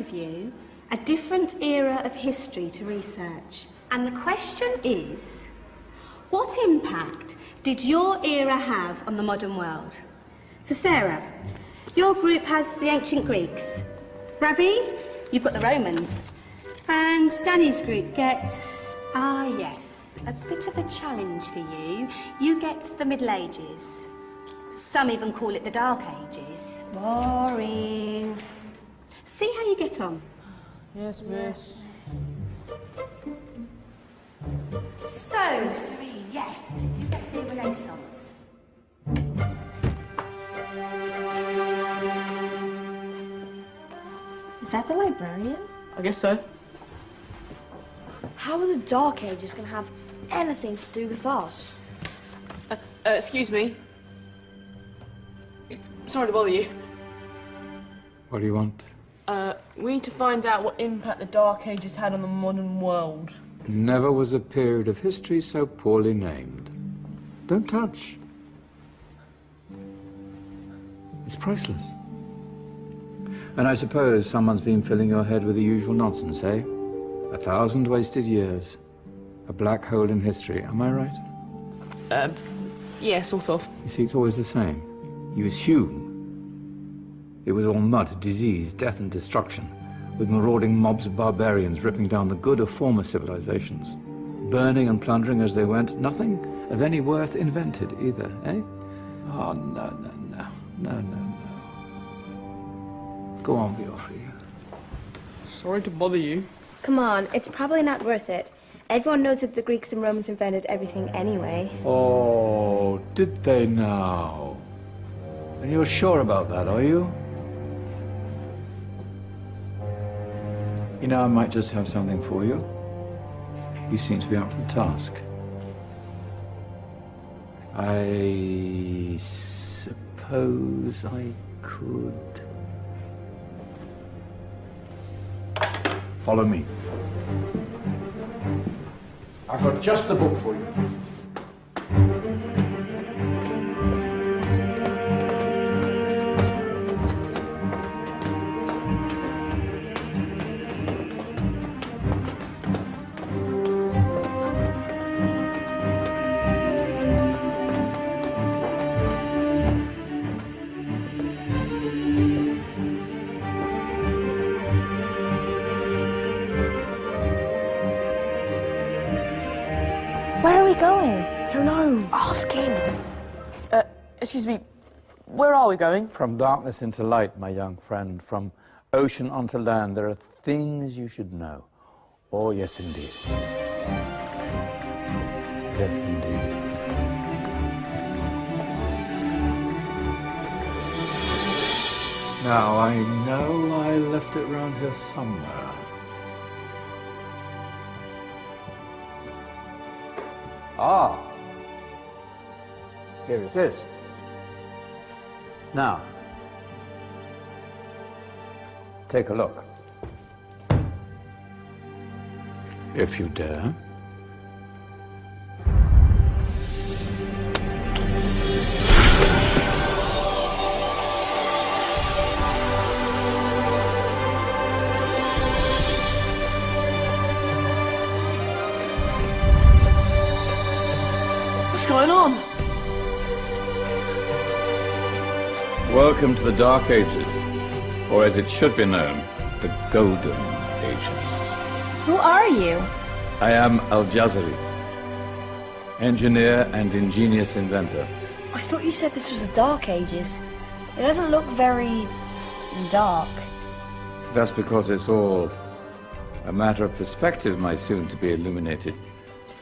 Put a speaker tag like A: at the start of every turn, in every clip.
A: of you a different era of history to research. And the question is, what impact did your era have on the modern world? So Sarah, your group has the ancient Greeks. Ravi, you've got the Romans. And Danny's group gets, yes, a bit of a challenge for you. You get the Middle Ages. Some even call it the Dark Ages.
B: Boring.
A: See how you get on.
C: Yes, miss.
A: So, Serene, yes, you get the Renaissance.
B: Is that the librarian?
C: I guess so.
B: How are the Dark Ages going to have anything to do with us?
C: Excuse me. Sorry to bother you.
D: What do you want?
C: We need to find out what impact the Dark Ages had on the modern world.
D: Never was a period of history so poorly named. Don't touch. It's priceless. And I suppose someone's been filling your head with the usual nonsense, eh? 1,000 wasted years. A black hole in history, am I right?
C: Yeah, sort of.
D: You see, it's always the same. You assume it was all mud, disease, death and destruction, with marauding mobs of barbarians ripping down the good of former civilizations, burning and plundering as they went. Nothing of any worth invented either, eh? Oh, no. Go on, Biofri.
C: Sorry to bother you.
B: Come on, it's probably not worth it. Everyone knows that the Greeks and Romans invented everything anyway.
D: Oh, did they now? And you're sure about that, are you? You know, I might just have something for you. You seem to be up to the task. I suppose I could... Follow me. I've got just the book for you.
B: Where are we going?
C: I don't know.
B: Ask him.
C: Excuse me. Where are we going?
D: From darkness into light, my young friend. From ocean onto land, there are things you should know. Oh, yes, indeed. Yes, indeed. Now, I know I left it round here somewhere. Ah, here it is. Now, take a look. If you dare.
C: What's going on?
D: Welcome to the Dark Ages, or as it should be known, the Golden Ages.
B: Who are you?
D: I am Al-Jazari, engineer and ingenious inventor.
B: I thought you said this was the Dark Ages. It doesn't look very... dark.
D: That's because it's all a matter of perspective, my soon-to-be illuminated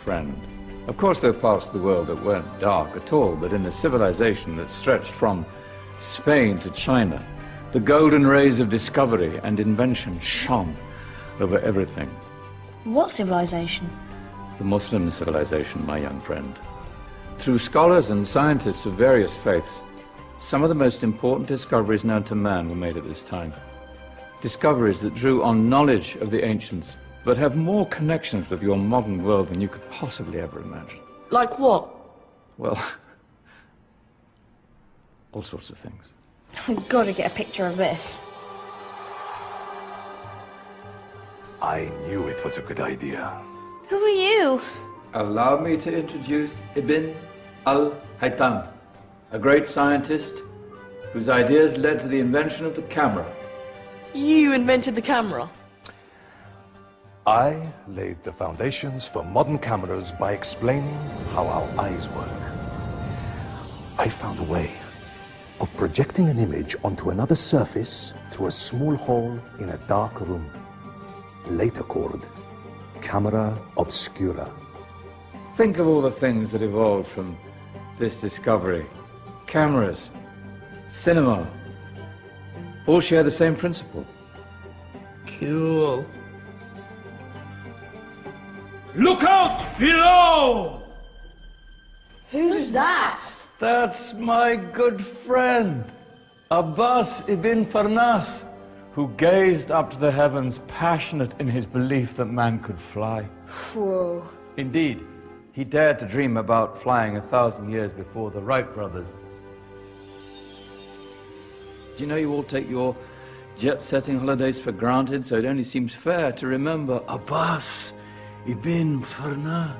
D: friend. Of course, there are parts of the world that weren't dark at all, but in a civilization that stretched from Spain to China, the golden rays of discovery and invention shone over everything.
B: What civilization?
D: The Muslim civilization, my young friend. Through scholars and scientists of various faiths, some of the most important discoveries known to man were made at this time. Discoveries that drew on knowledge of the ancients, but have more connections with your modern world than you could possibly ever imagine.
C: Like what?
D: Well, all sorts of things.
B: I've got to get a picture of this.
E: I knew it was a good idea.
B: Who are you?
D: Allow me to introduce Ibn al-Haytham, a great scientist whose ideas led to the invention of the camera.
C: You invented the camera?
E: I laid the foundations for modern cameras by explaining how our eyes work. I found a way of projecting an image onto another surface through a small hole in a dark room, later called camera obscura.
D: Think of all the things that evolved from this discovery. Cameras, cinema, all share the same principle.
C: Cool.
F: Look out below!
C: Who's that?
D: That's my good friend, Abbas ibn Farnas, who gazed up to the heavens, passionate in his belief that man could fly.
B: Whoa.
D: Indeed, he dared to dream about flying 1,000 years before the Wright brothers. Do you know you all take your jet-setting holidays for granted, so it only seems fair to remember Abbas ibn Farnas?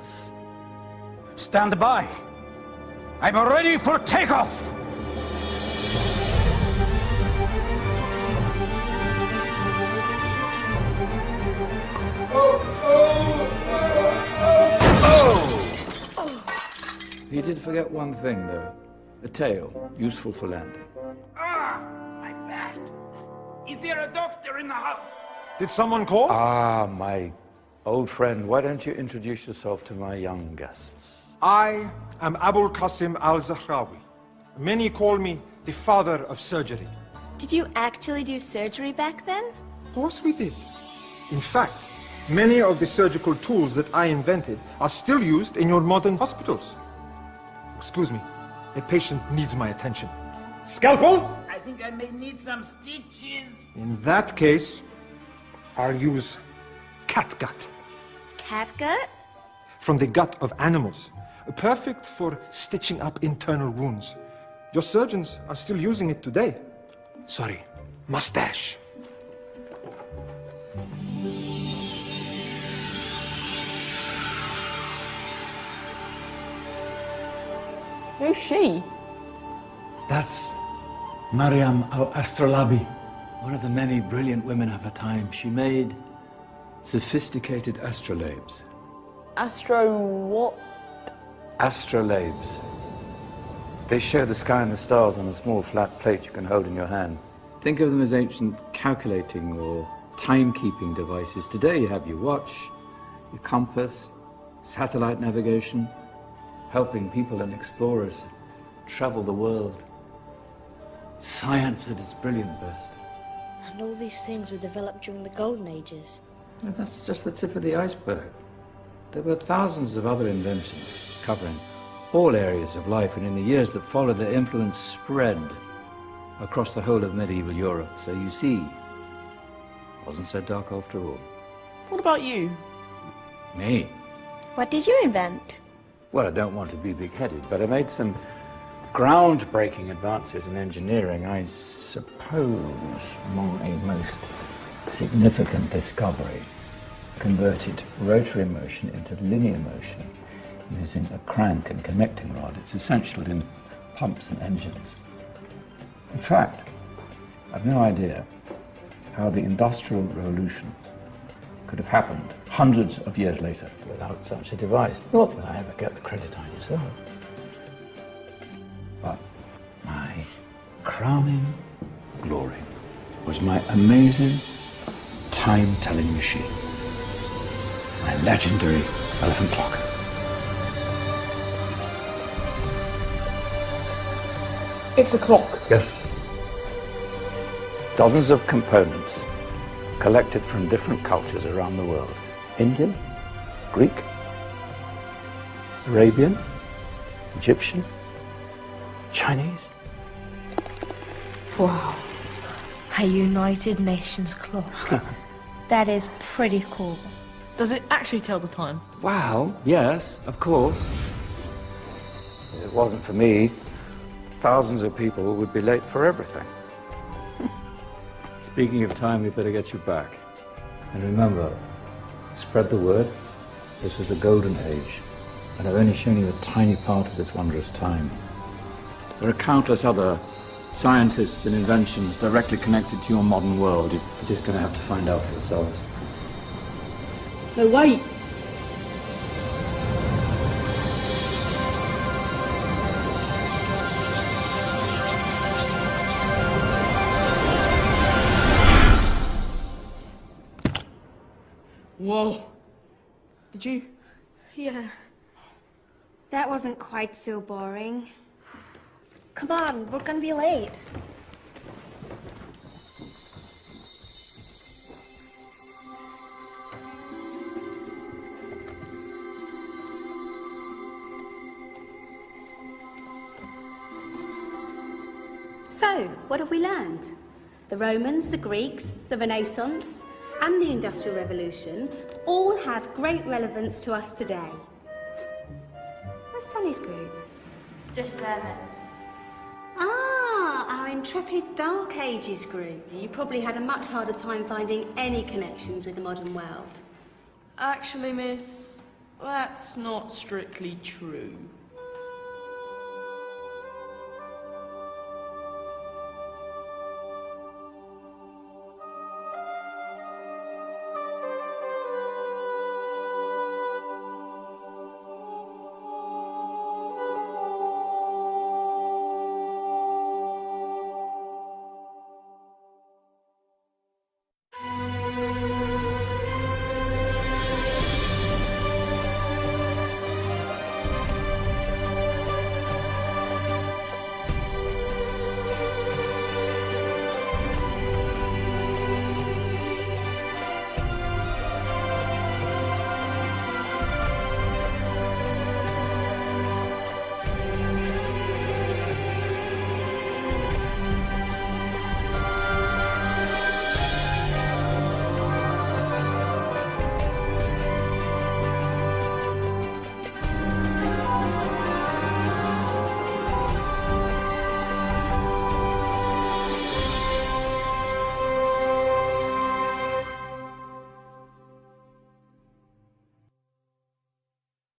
F: Stand by. I'm ready for takeoff.
D: He did forget one thing, though. A tail, useful for landing.
F: Ah, my back. Is there a doctor in the house?
E: Did someone call?
D: Ah, my old friend, why don't you introduce yourself to my young guests?
G: I am Abul Qasim al-Zahrawi. Many call me the father of surgery.
B: Did you actually do surgery back then?
G: Of course we did. In fact, many of the surgical tools that I invented are still used in your modern hospitals. Excuse me, a patient needs my attention. Scalpel?
F: I think I may need some stitches.
G: In that case, I'll use catgut.
B: Catgut?
G: From the gut of animals. Perfect for stitching up internal wounds. Your surgeons are still using it today. Sorry, mustache.
C: Who's she?
D: That's Maryam al-Astrolabi, one of the many brilliant women of her time. She made sophisticated astrolabes.
C: Astro what?
D: Astrolabes. They show the sky and the stars on a small flat plate you can hold in your hand. Think of them as ancient calculating or timekeeping devices. Today you have your watch, your compass, satellite navigation, helping people and explorers travel the world. Science at its brilliant best.
H: And all these things were developed during the Golden Ages.
D: And that's just the tip of the iceberg. There were thousands of other inventions covering all areas of life, and in the years that followed, their influence spread across the whole of medieval Europe. So you see, it wasn't so dark after all.
C: What about you?
D: Me?
B: What did you invent?
D: Well, I don't want to be big-headed, but I made some groundbreaking advances in engineering. I suppose my most significant discovery converted rotary motion into linear motion using a crank and connecting rod. It's essential in pumps and engines. In fact, I've no idea how the Industrial Revolution could have happened hundreds of years later without such a device. Not that I ever get the credit I deserve. But my crowning glory was my amazing time-telling machine. My legendary elephant clock.
C: It's a clock.
D: Yes. Dozens of components collected from different cultures around the world. Indian, Greek, Arabian, Egyptian, Chinese.
H: Wow. A United Nations clock.
B: That is pretty cool.
C: Does it actually tell the time?
D: Wow, yes, of course. If it wasn't for me, thousands of people would be late for everything. Speaking of time, we better get you back. And remember, Spread the word. This was a golden age, and I've only shown you a tiny part of this wondrous time. There are countless other scientists and inventions directly connected to your modern world. You're just going to have to find out for yourselves.
C: No, wait! Whoa. Did you?
B: Yeah. That wasn't quite so boring. Come on, we're gonna be late.
A: So, what have we learned? The Romans, the Greeks, the Renaissance, and the Industrial Revolution all have great relevance to us today. Where's Tony's group?
B: Just there, miss.
A: Ah, our intrepid Dark Ages group. You probably had a much harder time finding any connections with the modern world.
C: Actually, miss, that's not strictly true.